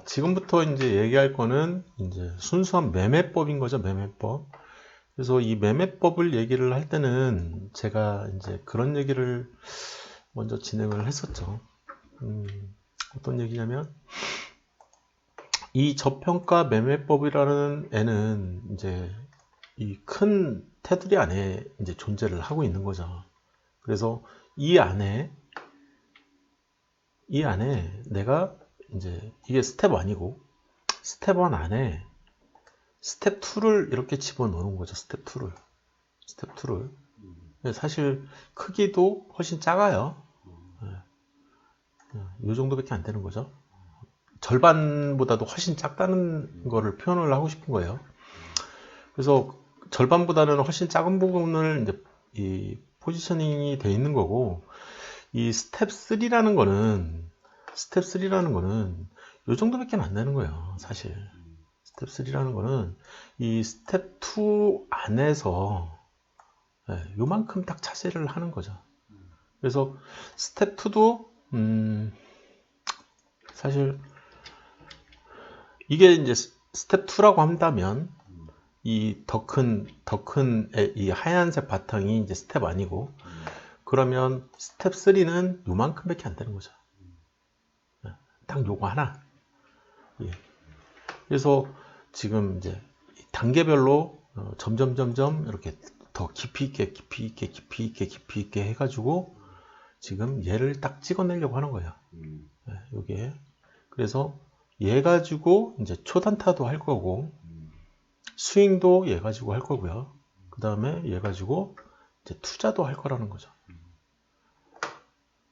지금부터 이제 얘기할 거는 이제 순수한 매매법인 거죠, 매매법. 그래서 이 매매법을 얘기를 할 때는 제가 이제 그런 얘기를 먼저 진행을 했었죠. 어떤 얘기냐면, 이 저평가 매매법이라는 애는 이제 이 큰 테두리 안에 이제 존재를 하고 있는 거죠. 그래서 이 안에 내가 이제 이게 스텝 1이고 스텝 1 안에 스텝 2를 이렇게 집어넣는 거죠. 스텝 2를. 사실 크기도 훨씬 작아요. 이 정도밖에 안 되는 거죠. 절반보다도 훨씬 작다는 거를 표현을 하고 싶은 거예요. 그래서 절반보다는 훨씬 작은 부분을 이제 이 포지셔닝이 돼 있는 거고, 이 스텝 3라는 거는 이 정도밖에 안 되는 거예요. 사실 스텝 3라는 거는 이 스텝 2 안에서 요만큼 딱 차지를 하는 거죠. 그래서 스텝 2도 사실 이게 이제 스텝 2라고 한다면 이 더 큰 이 하얀색 바탕이 이제 스텝 아니고, 그러면 스텝 3는 요만큼밖에 안 되는 거죠. 딱 요거 하나. 그래서 지금 이제 단계별로 점점 이렇게 더 깊이 있게 해가지고 지금 얘를 딱 찍어내려고 하는 거예요. 요게. 그래서 얘 가지고 이제 초단타도 할 거고, 스윙도 얘 가지고 할 거고요. 그 다음에 얘 가지고 이제 투자도 할 거라는 거죠.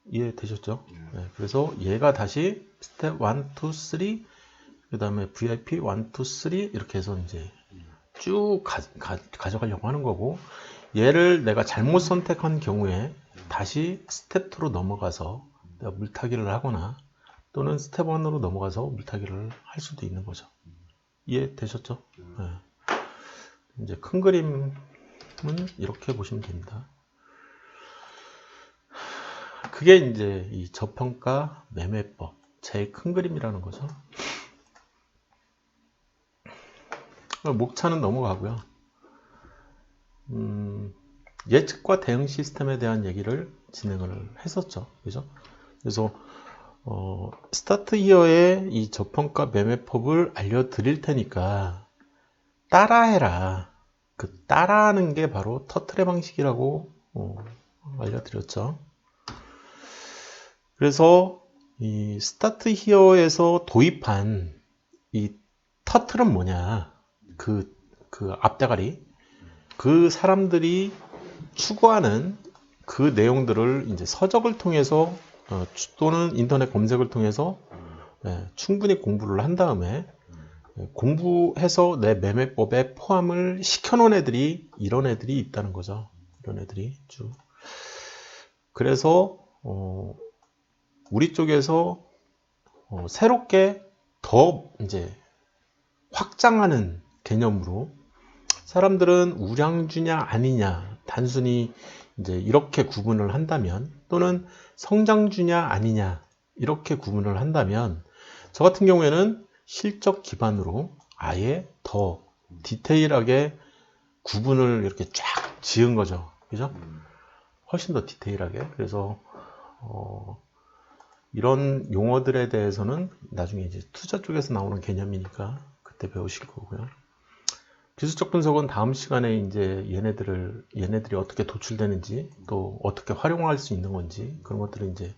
이해되셨죠? 그래서 얘가 다시 스텝 1, 2, 3, 그 다음에 VIP 1, 2, 3 이렇게 해서 이제 쭉 가져가려고 하는 거고, 얘를 내가 잘못 선택한 경우에 다시 스텝 2로 넘어가서 내가 물타기를 하거나 또는 스텝 1으로 넘어가서 물타기를 할 수도 있는 거죠. 이해되셨죠? 이제 큰 그림은 이렇게 보시면 됩니다. 그게 이제 이 저평가 매매법 제일 큰 그림이라는 거죠. 목차는 넘어가고요. 예측과 대응 시스템에 대한 얘기를 진행을 했었죠. 그죠? 그래서 스타트 히어의 이 저평가 매매법을 알려드릴 테니까 따라해라. 그 따라하는 게 바로 터틀의 방식이라고 알려드렸죠. 그래서 이 스타트 히어에서 도입한 이 터틀은 뭐냐? 그 앞대가리, 그 사람들이 추구하는 그 내용들을 이제 서적을 통해서 또는 인터넷 검색을 통해서 충분히 공부를 한 다음에 공부해서 내 매매법에 포함을 시켜놓은 애들이 이런 애들이 있다는 거죠. 이런 애들이 쭉. 그래서 우리 쪽에서 새롭게 더 이제 확장하는 개념으로 사람들은 우량주냐 아니냐 단순히 이제 이렇게 구분을 한다면, 또는 성장주냐 아니냐 이렇게 구분을 한다면, 저 같은 경우에는 실적 기반으로 아예 더 디테일하게 구분을 이렇게 쫙 지은 거죠. 그죠? 훨씬 더 디테일하게. 그래서 이런 용어들에 대해서는 나중에 이제 투자 쪽에서 나오는 개념이니까 그때 배우실 거고요. 기술적 분석은 다음 시간에 이제 얘네들이 어떻게 도출되는지, 또 어떻게 활용할 수 있는 건지, 그런 것들을 이제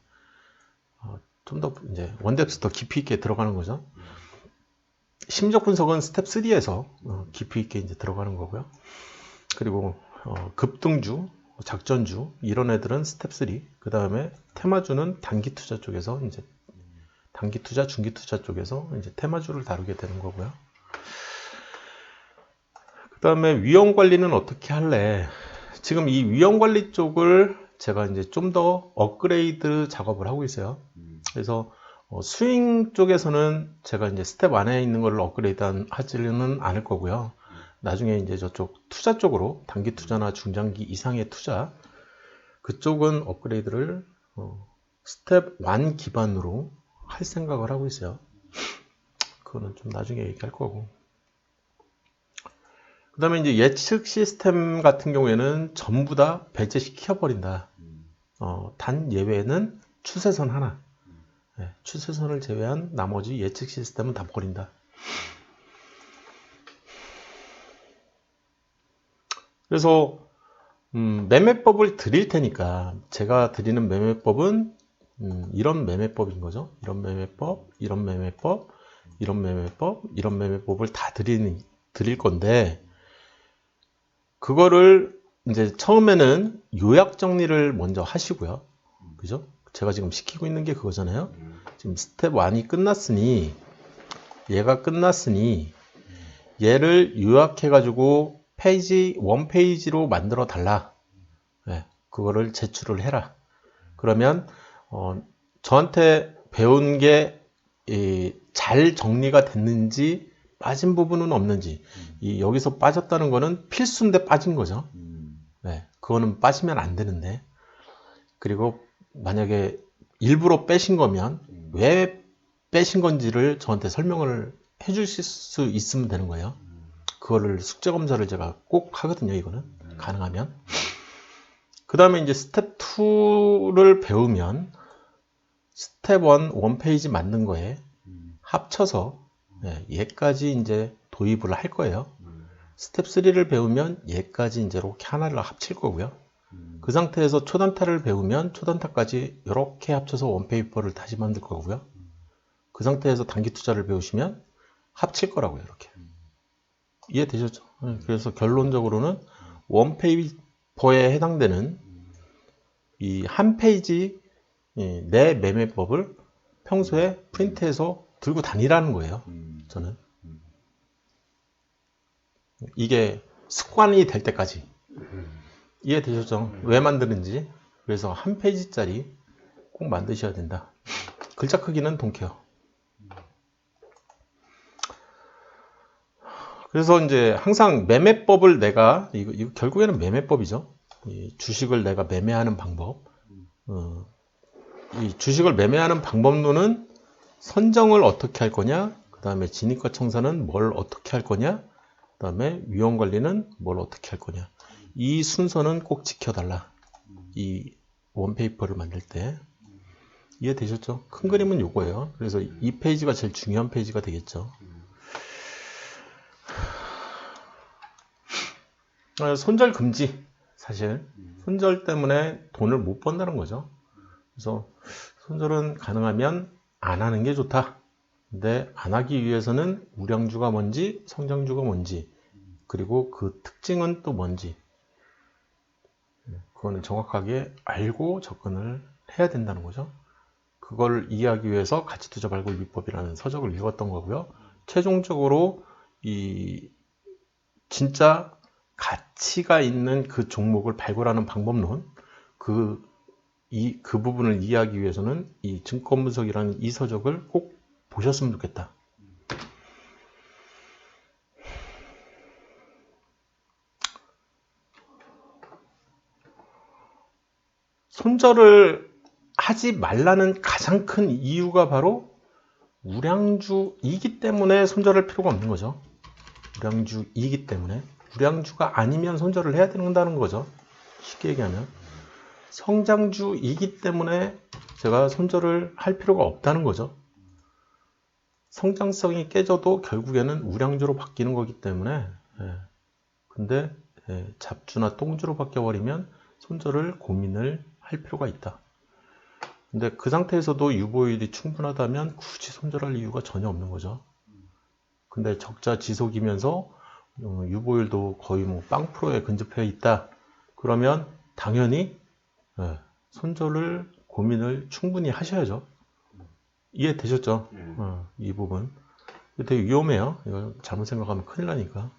좀 더 이제 원뎁스 더 깊이 있게 들어가는 거죠. 심적 분석은 스텝 3에서 깊이 있게 이제 들어가는 거고요. 그리고 급등주, 작전주 이런 애들은 스텝 3. 그 다음에 테마주는 단기 투자 쪽에서 이제 단기 투자, 중기 투자 쪽에서 이제 테마주를 다루게 되는 거고요. 그 다음에 위험 관리는 어떻게 할래? 지금 이 위험 관리 쪽을 제가 이제 좀 더 업그레이드 작업을 하고 있어요. 그래서 스윙 쪽에서는 제가 이제 스텝 안에 있는 걸 업그레이드 하지는 않을 거고요. 나중에 이제 저쪽 투자 쪽으로 단기 투자나 중장기 이상의 투자, 그쪽은 업그레이드를 스텝 1 기반으로 할 생각을 하고 있어요. 그거는 좀 나중에 얘기할 거고. 그 다음에 이제 예측 시스템 같은 경우에는 전부 다 배제시켜버린다. 단 예외는 추세선 하나. 추세선을 제외한 나머지 예측 시스템은 다 버린다. 그래서 매매법을 드릴 테니까 제가 드리는 매매법은 이런 매매법인 거죠. 이런 매매법, 이런 매매법, 이런 매매법, 이런 매매법을 다 드릴 건데 그거를 이제 처음에는 요약 정리를 먼저 하시고요. 그죠? 제가 지금 시키고 있는 게 그거잖아요. 지금 스텝 1이 끝났으니 얘가 끝났으니 얘를 요약해가지고 페이지 1페이지로 만들어 달라. 네, 그거를 제출을 해라. 그러면 저한테 배운 게 잘 정리가 됐는지 빠진 부분은 없는지 여기서 빠졌다는 거는 필수인데 빠진 거죠. 네, 그거는 빠지면 안 되는데 그리고 만약에 일부러 빼신 거면 왜 빼신 건지를 저한테 설명을 해 주실 수 있으면 되는 거예요. 그거를 숙제 검사를 제가 꼭 하거든요. 이거는 가능하면. 그 다음에 이제 스텝 2를 배우면 스텝 1 원페이지 만든 거에 합쳐서 얘까지 이제 도입을 할 거예요. 스텝 3를 배우면 얘까지 이제 이렇게 하나를 합칠 거고요. 그 상태에서 초단타를 배우면 초단타까지 이렇게 합쳐서 원페이퍼를 다시 만들 거고요. 그 상태에서 단기 투자를 배우시면 합칠 거라고요. 이렇게. 이해되셨죠? 그래서 결론적으로는 원페이퍼에 해당되는 이 한 페이지 내 매매법을 평소에 프린트해서 들고 다니라는 거예요. 저는. 이게 습관이 될 때까지. 이해되셨죠? 왜 만드는지. 그래서 한 페이지짜리 꼭 만드셔야 된다. 글자 크기는 동케어. 그래서 이제 항상 매매법을 내가 이거 결국에는 매매법이죠. 이 주식을 내가 매매하는 방법. 이 주식을 매매하는 방법론은 선정을 어떻게 할 거냐, 그 다음에 진입과 청산은 뭘 어떻게 할 거냐, 그 다음에 위험 관리는 뭘 어떻게 할 거냐. 이 순서는 꼭 지켜달라. 이 원페이퍼를 만들 때. 이해되셨죠? 큰 그림은 요거예요. 그래서 이 페이지가 제일 중요한 페이지가 되겠죠. 손절 금지. 사실 손절 때문에 돈을 못 번다는 거죠. 그래서 손절은 가능하면 안 하는 게 좋다. 근데 안 하기 위해서는 우량주가 뭔지 성장주가 뭔지 그리고 그 특징은 또 뭔지 그거는 정확하게 알고 접근을 해야 된다는 거죠. 그걸 이해하기 위해서 가치투자 발굴 비법이라는 서적을 읽었던 거고요. 최종적으로 이 진짜 가치가 있는 그 종목을 발굴하는 방법론 그 부분을 이해하기 위해서는 이 증권분석이라는 이 서적을 꼭 보셨으면 좋겠다. 손절을 하지 말라는 가장 큰 이유가 바로 우량주이기 때문에 손절할 필요가 없는 거죠. 우량주이기 때문에. 우량주가 아니면 손절을 해야 된다는 거죠. 쉽게 얘기하면. 성장주이기 때문에 제가 손절을 할 필요가 없다는 거죠. 성장성이 깨져도 결국에는 우량주로 바뀌는 거기 때문에 근데 잡주나 똥주로 바뀌어버리면 손절을 고민을 할 필요가 있다. 근데 그 상태에서도 유보율이 충분하다면 굳이 손절할 이유가 전혀 없는 거죠. 근데 적자 지속이면서 유보율도 거의 뭐 0%에 근접해 있다. 그러면 당연히 손절을 고민을 충분히 하셔야죠. 이해되셨죠? 이 부분. 되게 위험해요. 이거 잘못 생각하면 큰일 나니까.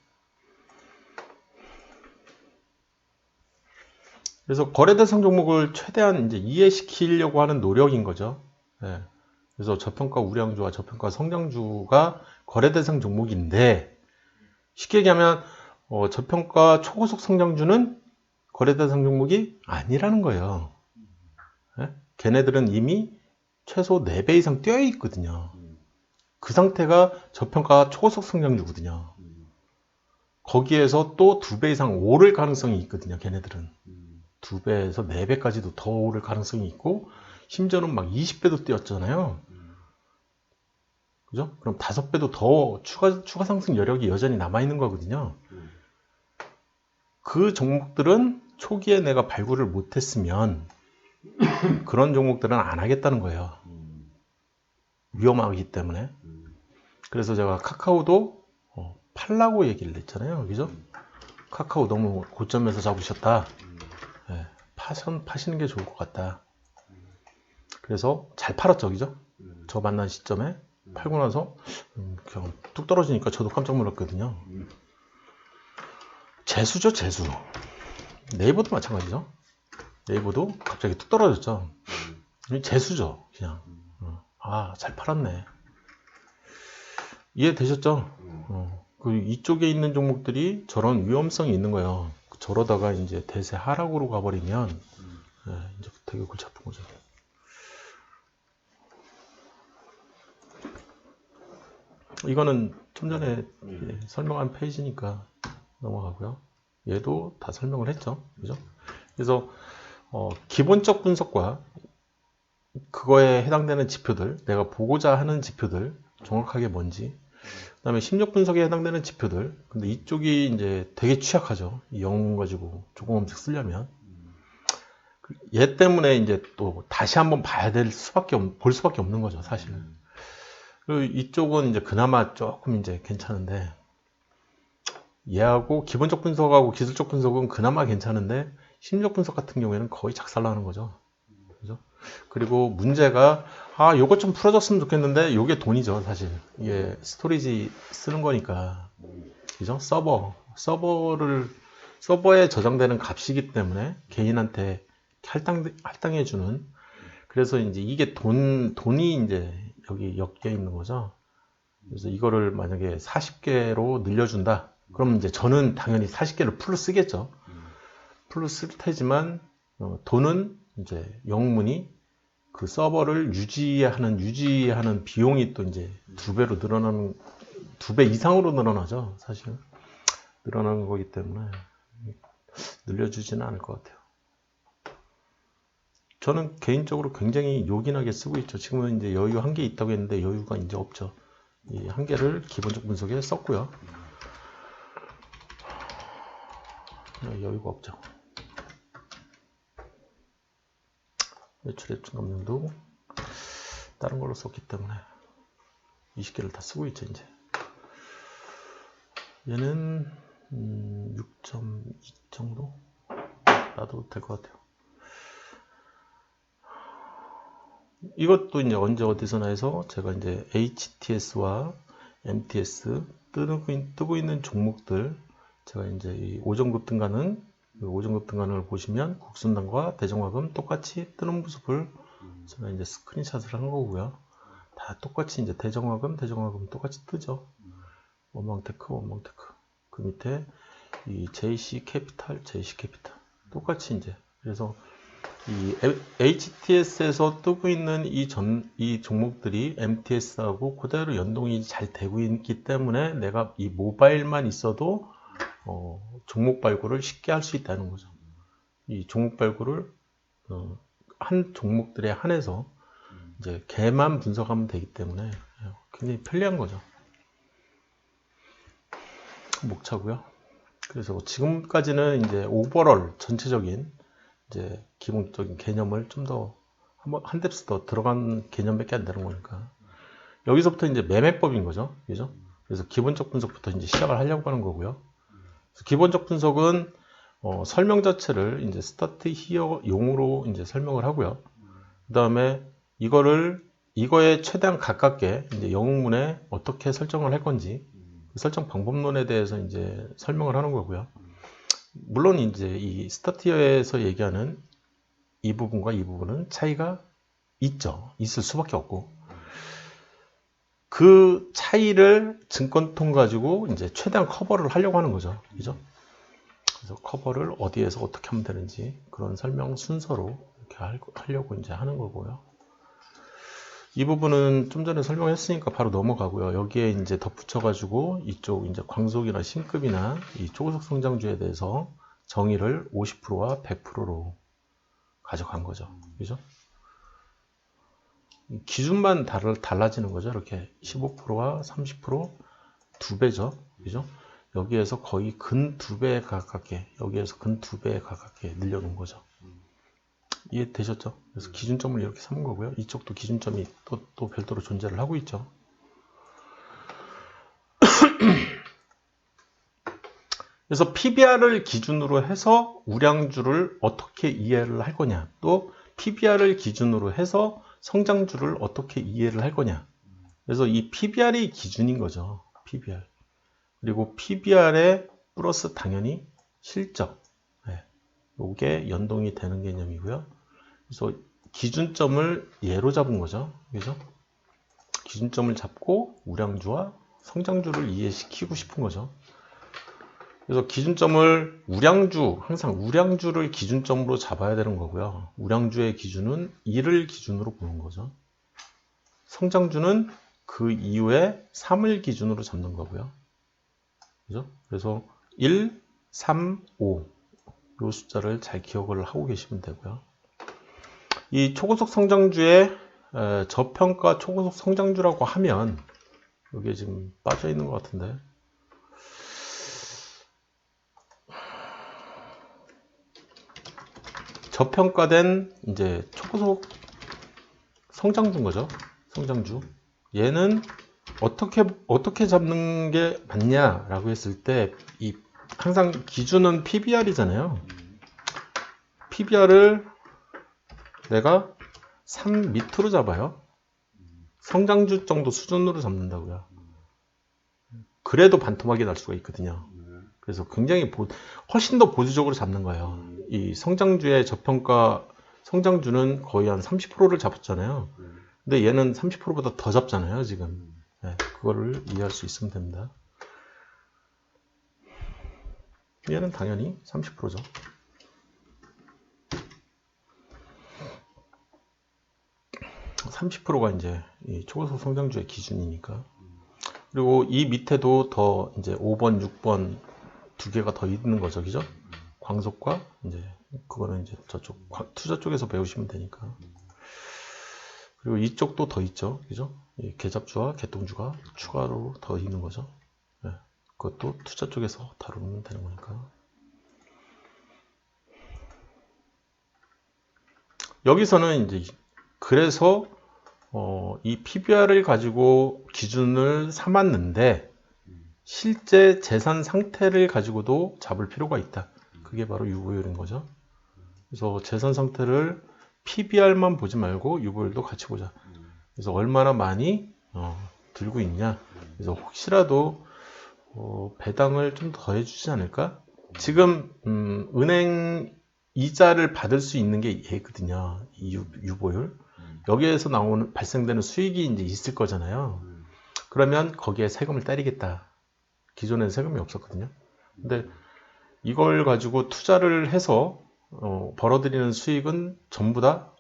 그래서 거래 대상 종목을 최대한 이제 이해시키려고 하는 노력인 거죠. 그래서 저평가 우량주와 저평가 성장주가 거래 대상 종목인데 쉽게 얘기하면 저평가 초고속 성장주는 거래 대상 종목이 아니라는 거예요. 걔네들은 이미 최소 4배 이상 뛰어 있거든요. 그 상태가 저평가 초고속 성장주거든요. 거기에서 또 2배 이상 오를 가능성이 있거든요. 걔네들은 2배에서 4배까지도 더 오를 가능성이 있고 심지어는 막 20배도 뛰었잖아요. 그죠? 그럼 5배도 더 추가 상승 여력이 여전히 남아있는 거거든요. 그 종목들은 초기에 내가 발굴을 못했으면 그런 종목들은 안 하겠다는 거예요. 위험하기 때문에. 그래서 제가 카카오도 팔라고 얘기를 했잖아요. 그죠? 카카오 너무 고점에서 잡으셨다. 네, 파시는 게 좋을 것 같다. 그래서 잘 팔았죠. 그죠? 저 만난 시점에 팔고 나서 그냥 뚝 떨어지니까 저도 깜짝 놀랐거든요. 재수죠, 재수. 네이버도 마찬가지죠. 네이버도 갑자기 뚝 떨어졌죠. 재수죠, 그냥. 잘 팔았네. 이해되셨죠? 이쪽에 있는 종목들이 저런 위험성이 있는 거예요. 저러다가 이제 대세 하락으로 가버리면 이제 되게 골치 아픈 거죠. 이거는 좀 전에 설명한 페이지니까 넘어가고요. 얘도 다 설명을 했죠. 그죠? 그래서 기본적 분석과 그거에 해당되는 지표들, 내가 보고자 하는 지표들, 정확하게 뭔지, 그 다음에 심력 분석에 해당되는 지표들, 근데 이쪽이 이제 되게 취약하죠. 이 영문 가지고 조공 검색 쓰려면. 얘 때문에 이제 또 다시 한번 볼 수밖에 없는 거죠, 사실. 그리고 이쪽은 이제 그나마 조금 이제 괜찮은데, 얘하고 기본적 분석하고 기술적 분석은 그나마 괜찮은데, 심력 분석 같은 경우에는 거의 작살나는 거죠. 그죠? 그리고 문제가, 요것 좀 풀어줬으면 좋겠는데, 요게 돈이죠, 사실. 이게 스토리지 쓰는 거니까. 그죠? 서버에 저장되는 값이기 때문에 개인한테 할당해주는. 그래서 이제 이게 돈이 이제 여기 엮여 있는 거죠. 그래서 이거를 만약에 40개로 늘려준다. 그럼 이제 저는 당연히 40개를 풀로 쓰겠죠. 풀로 쓸 테지만, 돈은 이제 영문이 그 서버를 유지하는 비용이 또 이제 2배 이상으로 늘어나죠. 사실. 늘어나는 거기 때문에 늘려주지는 않을 것 같아요. 저는 개인적으로 굉장히 요긴하게 쓰고 있죠. 지금은 이제 여유 한 개 있다고 했는데 여유가 이제 없죠. 이 한 개를 기본적 분석에 썼고요. 여유가 없죠. 매출액 증감률도 다른 걸로 썼기 때문에 20개를 다 쓰고 있죠. 이제 얘는 6.2 정도 놔도 될 것 같아요. 이것도 이제 언제 어디서나 해서 제가 이제 HTS와 MTS 뜨고 있는 종목들, 제가 이제 이 5전급 등간을 보시면 국순당과 대정화금 똑같이 뜨는 모습을 제가 이제 스크린샷을 한 거고요. 다 똑같이 이제 대정화금 똑같이 뜨죠. 원망테크. 그 밑에 이 JC 캐피탈 똑같이 이제. 그래서 이 HTS에서 뜨고 있는 이 종목들이 MTS하고 그대로 연동이 잘 되고 있기 때문에 내가 이 모바일만 있어도 종목 발굴을 쉽게 할 수 있다는 거죠. 이 종목 발굴을 한 종목들에 한해서 이제 걔만 분석하면 되기 때문에 굉장히 편리한 거죠. 목차고요. 그래서 지금까지는 이제 오버롤 전체적인 이제 기본적인 개념을 좀 더 한 뎁스 더 들어간 개념밖에 안 되는 거니까 여기서부터 이제 매매법인 거죠. 그죠? 그래서 기본적 분석부터 이제 시작을 하려고 하는 거고요. 기본적 분석은 설명 자체를 이제 스타트 히어 용으로 이제 설명을 하고요. 그 다음에 이거에 최대한 가깝게 이제 영문에 어떻게 설정을 할 건지 설정 방법론에 대해서 이제 설명을 하는 거고요. 물론 이제 이 스타트히어에서 얘기하는 이 부분과 이 부분은 차이가 있을 수밖에 없고 그 차이를 증권통 가지고 이제 최대한 커버를 하려고 하는 거죠. 그죠? 그래서 커버를 어디에서 어떻게 하면 되는지 그런 설명 순서로 이렇게 하려고 이제 하는 거고요. 이 부분은 좀 전에 설명했으니까 바로 넘어가고요. 여기에 이제 덧붙여가지고 이쪽 이제 광속이나 신급이나 이 초고속 성장주에 대해서 정의를 50%와 100%로 가져간 거죠. 그죠? 기준만 달라지는 거죠. 이렇게 15%와 30% 두 배죠. 그죠? 여기에서 거의 근 2배에 가깝게, 여기에서 근 2배에 가깝게 늘려놓은 거죠. 이해되셨죠? 그래서 기준점을 이렇게 삼은 거고요. 이쪽도 기준점이 또 별도로 존재를 하고 있죠. 그래서 PBR을 기준으로 해서 우량주를 어떻게 이해를 할 거냐, 또 PBR을 기준으로 해서 성장주를 어떻게 이해를 할 거냐. 그래서 이 PBR이 기준인 거죠. PBR. 그리고 PBR에 플러스 당연히 실적. 이게 연동이 되는 개념이고요. 그래서 기준점을 예로 잡은 거죠. 그죠? 기준점을 잡고 우량주와 성장주를 이해시키고 싶은 거죠. 그래서 기준점을 항상 우량주를 기준점으로 잡아야 되는 거고요. 우량주의 기준은 1을 기준으로 보는 거죠. 성장주는 그 이후에 3을 기준으로 잡는 거고요. 그죠? 그래서 1, 3, 5. 이 숫자를 잘 기억을 하고 계시면 되고요. 이 초고속 성장주의 저평가 초고속 성장주라고 하면 여기에 지금 빠져 있는 것 같은데, 저평가된 이제 초고속 성장주인 거죠. 성장주. 얘는 어떻게 잡는 게 맞냐라고 했을 때, 항상 기준은 PBR이잖아요. PBR을 내가 3 밑으로 잡아요. 성장주 정도 수준으로 잡는다고요. 그래도 반토막이 날 수가 있거든요. 그래서 굉장히 훨씬 더 보수적으로 잡는 거예요. 이 성장주의 저평가 성장주는 거의 한 30%를 잡았잖아요. 근데 얘는 30%보다 더 잡잖아요, 지금. 그거를 이해할 수 있으면 됩니다. 얘는 당연히 30%죠. (30%가) 이제 이 초고속 성장주의 기준이니까. 그리고 이 밑에도 더 이제 5번, 6번 두 개가 더 있는 거죠, 그죠? 광속과 이제 그거는 이제 저쪽 투자 쪽에서 배우시면 되니까. 그리고 이쪽도 더 있죠, 그죠? 이 계잡주와 개통주가 추가로 더 있는 거죠. 그것도 투자 쪽에서 다루면 되는 거니까. 여기서는 이제 그래서 이 PBR을 가지고 기준을 삼았는데 실제 재산 상태를 가지고도 잡을 필요가 있다. 그게 바로 유보율인 거죠. 그래서 재산 상태를 PBR만 보지 말고 유보율도 같이 보자. 그래서 얼마나 많이 들고 있냐. 그래서 혹시라도 배당을 좀 더 해주지 않을까? 지금 은행 이자를 받을 수 있는 게 얘거든요. 이 유보율. 여기에서 발생되는 수익이 이제 있을 거잖아요. 그러면 거기에 세금을 때리겠다. 기존에는 세금이 없었거든요. 근데 이걸 가지고 투자를 해서 벌어들이는 수익은 전부 다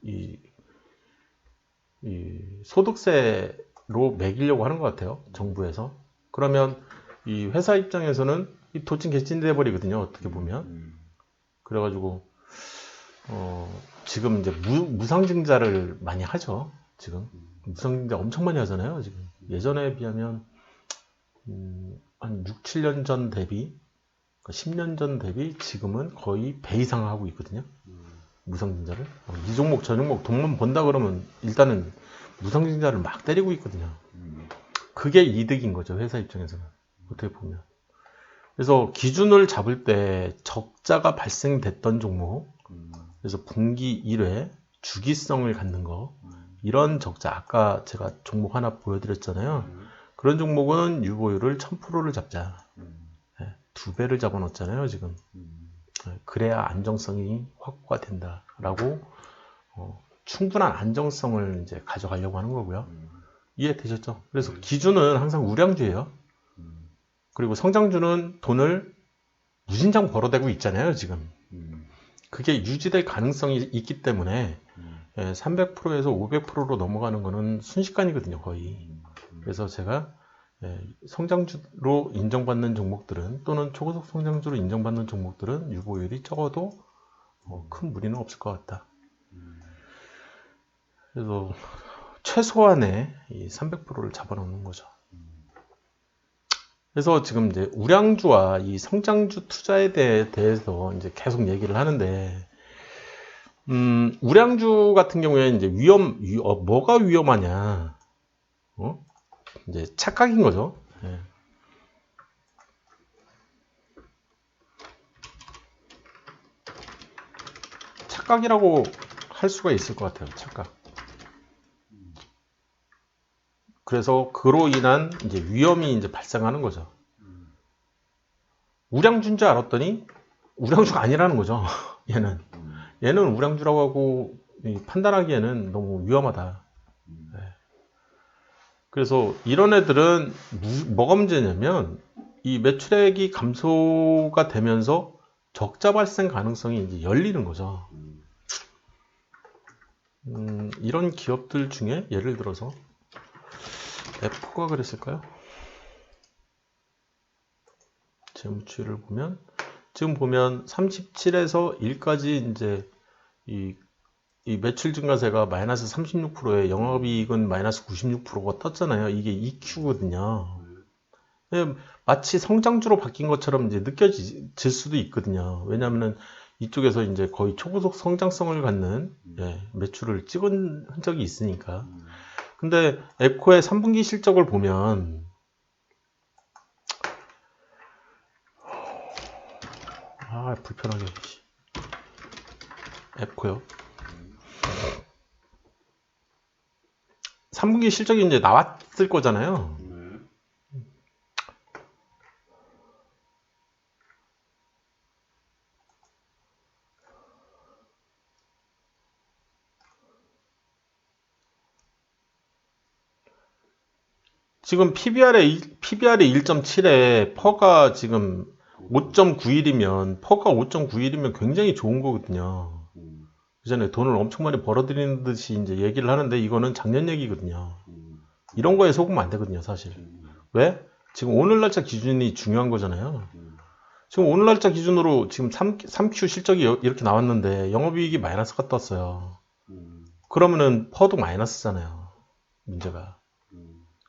이 소득세로 매기려고 하는 것 같아요. 정부에서. 그러면 이 회사 입장에서는 이 도찐 개찐 돼버리거든요. 어떻게 보면. 그래가지고 지금 이제 무상증자를 많이 하죠. 지금 무상증자 엄청 많이 하잖아요. 지금 예전에 비하면 한 6, 7년 전 대비, 10년 전 대비 지금은 거의 배 이상 하고 있거든요. 무상증자를. 이 종목 저 종목 돈만 번다 그러면 일단은 무상증자를 막 때리고 있거든요. 그게 이득인 거죠. 회사 입장에서는. 어떻게 보면. 그래서 기준을 잡을 때 적자가 발생됐던 종목, 그래서 분기 1회 주기성을 갖는 거, 이런 적자, 아까 제가 종목 하나 보여드렸잖아요. 그런 종목은 유보율을 1000%를 잡자. 2배를 잡아놓았잖아요, 지금. 그래야 안정성이 확보가 된다라고 충분한 안정성을 이제 가져가려고 하는 거고요. 이해되셨죠? 그래서 기준은 항상 우량주예요. 그리고 성장주는 돈을 무진장 벌어대고 있잖아요, 지금. 그게 유지될 가능성이 있기 때문에 300%에서 500%로 넘어가는 거는 순식간이거든요, 거의. 그래서 제가 성장주로 인정받는 종목들은 또는 초고속 성장주로 인정받는 종목들은 유보율이 적어도 큰 무리는 없을 것 같다. 그래서 최소한의 이 300%를 잡아놓는 거죠. 그래서 지금 이제 우량주와 이 성장주 투자에 대해서 이제 계속 얘기를 하는데, 우량주 같은 경우에는 이제 뭐가 위험하냐? 이제 착각인 거죠. 예. 착각이라고 할 수가 있을 것 같아요. 착각. 그래서 그로 인한 이제 위험이 이제 발생하는 거죠. 우량주인 줄 알았더니 우량주가 아니라는 거죠. 얘는 우량주라고 하고 판단하기에는 너무 위험하다. 그래서 이런 애들은 뭐가 문제냐면 이 매출액이 감소가 되면서 적자 발생 가능성이 이제 열리는 거죠. 이런 기업들 중에 예를 들어서 F가 그랬을까요? 재무치를 보면 지금 보면 37에서 1까지 이제 이 매출 증가세가 마이너스 36%에 영업이익은 마이너스 96%가 떴잖아요. 이게 EQ거든요. 마치 성장주로 바뀐 것처럼 이제 느껴질 수도 있거든요. 왜냐하면 이쪽에서 이제 거의 초고속 성장성을 갖는 매출을 찍은 흔적이 있으니까. 근데 에코의 3분기 실적을 보면 불편하게 에코요. 3분기 실적이 이제 나왔을 거잖아요. 지금 PBR이 1.7에 퍼가 지금 5.91이면 퍼가 5.91이면 굉장히 좋은 거거든요. 그 전에 돈을 엄청 많이 벌어들이는 듯이 이제 얘기를 하는데 이거는 작년 얘기거든요. 이런 거에 속으면 안 되거든요, 사실. 왜? 지금 오늘 날짜 기준이 중요한 거잖아요. 지금 오늘 날짜 기준으로 지금 3Q 실적이 이렇게 나왔는데 영업이익이 마이너스가 떴어요. 그러면은 퍼도 마이너스잖아요. 문제가.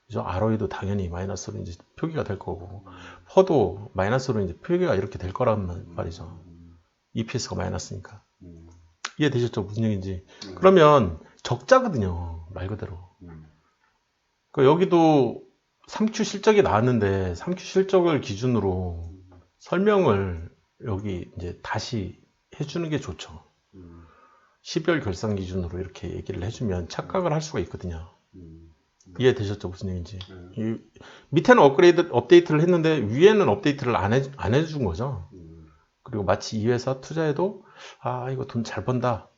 그죠? ROE도 당연히 마이너스로 이제 표기가 될 거고, 퍼도 마이너스로 이제 표기가 이렇게 될 거란 말이죠. EPS가 마이너스니까. 이해되셨죠? 무슨 얘기인지. 그러면 적자거든요. 말 그대로. 그러니까 여기도 3Q 실적이 나왔는데 3Q 실적을 기준으로 설명을 여기 이제 다시 해주는 게 좋죠. 12월 결산 기준으로 이렇게 얘기를 해주면 착각을 할 수가 있거든요. 이해되셨죠? 무슨 얘기인지. 밑에는 업데이트를 했는데 위에는 업데이트를 안 해준 거죠. 그리고 마치 이 회사 투자해도 이거 돈 잘 번다.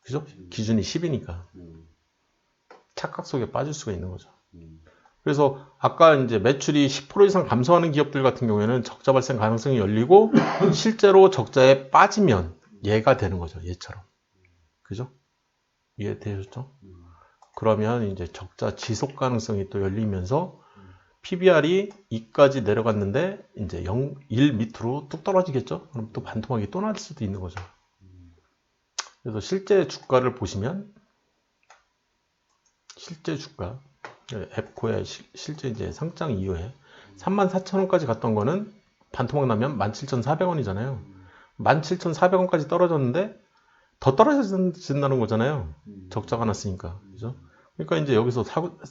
그죠? 기준이 10이니까. 착각 속에 빠질 수가 있는 거죠. 그래서 아까 이제 매출이 10% 이상 감소하는 기업들 같은 경우에는 적자 발생 가능성이 열리고 실제로 적자에 빠지면 얘가 되는 거죠. 얘처럼. 그죠? 이해되셨죠? 그러면 이제 적자 지속 가능성이 또 열리면서 PBR이 2까지 내려갔는데 이제 1 밑으로 뚝 떨어지겠죠? 그럼 또 반토막이 또 날 수도 있는 거죠. 그래서 실제 주가를 보시면 실제 주가 에코의 실제 이제 상장 이후에 34,000원까지 갔던 거는 반토막 나면 17,400원이잖아요. 17,400원까지 떨어졌는데 더 떨어진다는 거잖아요. 적자가 났으니까. 그죠? 그러니까 이제 여기서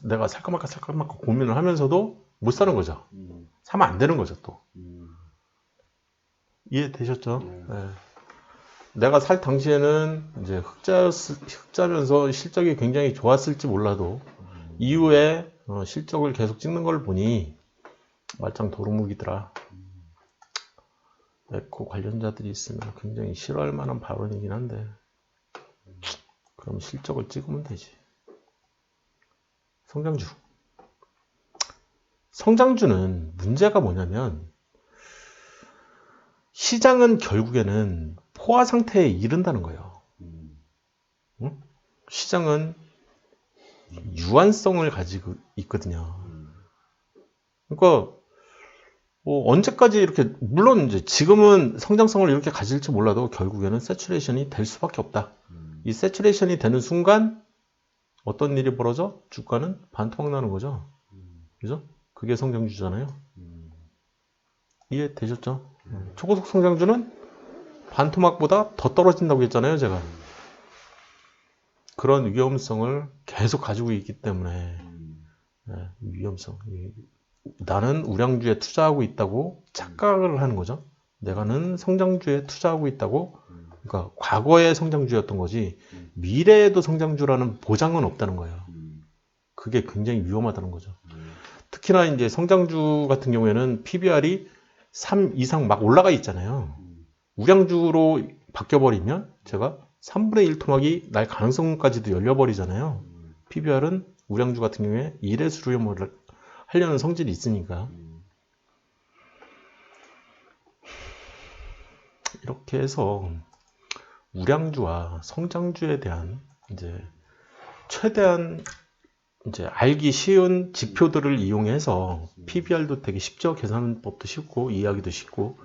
내가 살까 말까 고민을 하면서도 못 사는 거죠. 사면 안 되는 거죠, 또. 이해되셨죠? 네. 내가 살 당시에는 이제 흑자면서 실적이 굉장히 좋았을지 몰라도 이후에 실적을 계속 찍는 걸 보니 말짱 도루묵이더라. 에코 관련자들이 있으면 굉장히 싫어할 만한 발언이긴 한데 그럼 실적을 찍으면 되지. 성장주는 문제가 뭐냐면 시장은 결국에는 포화 상태에 이른다는 거예요. 응? 시장은 유한성을 가지고 있거든요. 그러니까 뭐 언제까지 이렇게, 물론 이제 지금은 성장성을 이렇게 가질지 몰라도 결국에는 세츄레이션이 될 수밖에 없다. 이 세츄레이션이 되는 순간 어떤 일이 벌어져? 주가는 반토막 나는 거죠. 그죠? 그게 성장주잖아요. 이해되셨죠? 초고속 성장주는 반토막보다 더 떨어진다고 했잖아요, 제가. 그런 위험성을 계속 가지고 있기 때문에 위험성. 나는 우량주에 투자하고 있다고 착각을 하는 거죠. 내가는 성장주에 투자하고 있다고. 그러니까 과거의 성장주였던 거지 미래에도 성장주라는 보장은 없다는 거예요. 그게 굉장히 위험하다는 거죠. 특히나 이제 성장주 같은 경우에는 PBR이 3 이상 막 올라가 있잖아요. 우량주로 바뀌어버리면 제가 3분의 1 토막이 날 가능성까지도 열려버리잖아요. PBR은 우량주 같은 경우에 1의 수렴을 하려는 성질이 있으니까. 이렇게 해서 우량주와 성장주에 대한 이제 최대한 이제 알기 쉬운 지표들을 이용해서 PBR도 되게 쉽죠. 계산법도 쉽고 이해하기도 쉽고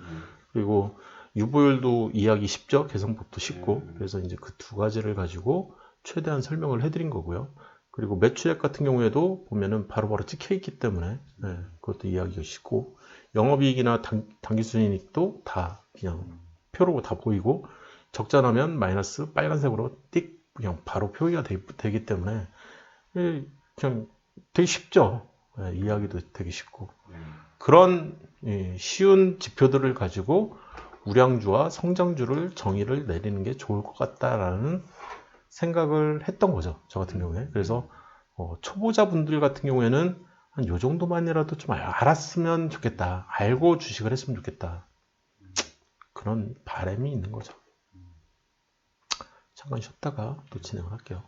그리고 유보율도 이해하기 쉽죠. 계산법도 쉽고 그래서 이제 그 두 가지를 가지고 최대한 설명을 해드린 거고요. 그리고 매출액 같은 경우에도 보면은 바로바로 찍혀 있기 때문에 그것도 이해하기가 쉽고 영업이익이나 당기순이익도 다 그냥 표로 다 보이고 적자 나면 마이너스 빨간색으로 띡 그냥 바로 표기가 되기 때문에 그냥 되게 쉽죠. 이해하기도 되게 쉽고 그런 쉬운 지표들을 가지고 우량주와 성장주를 정의를 내리는 게 좋을 것 같다라는 생각을 했던 거죠. 저 같은 경우에. 그래서 초보자분들 같은 경우에는 한 요 정도만이라도 좀 알았으면 좋겠다. 알고 주식을 했으면 좋겠다. 그런 바람이 있는 거죠. 잠깐 쉬었다가 또 진행을 할게요.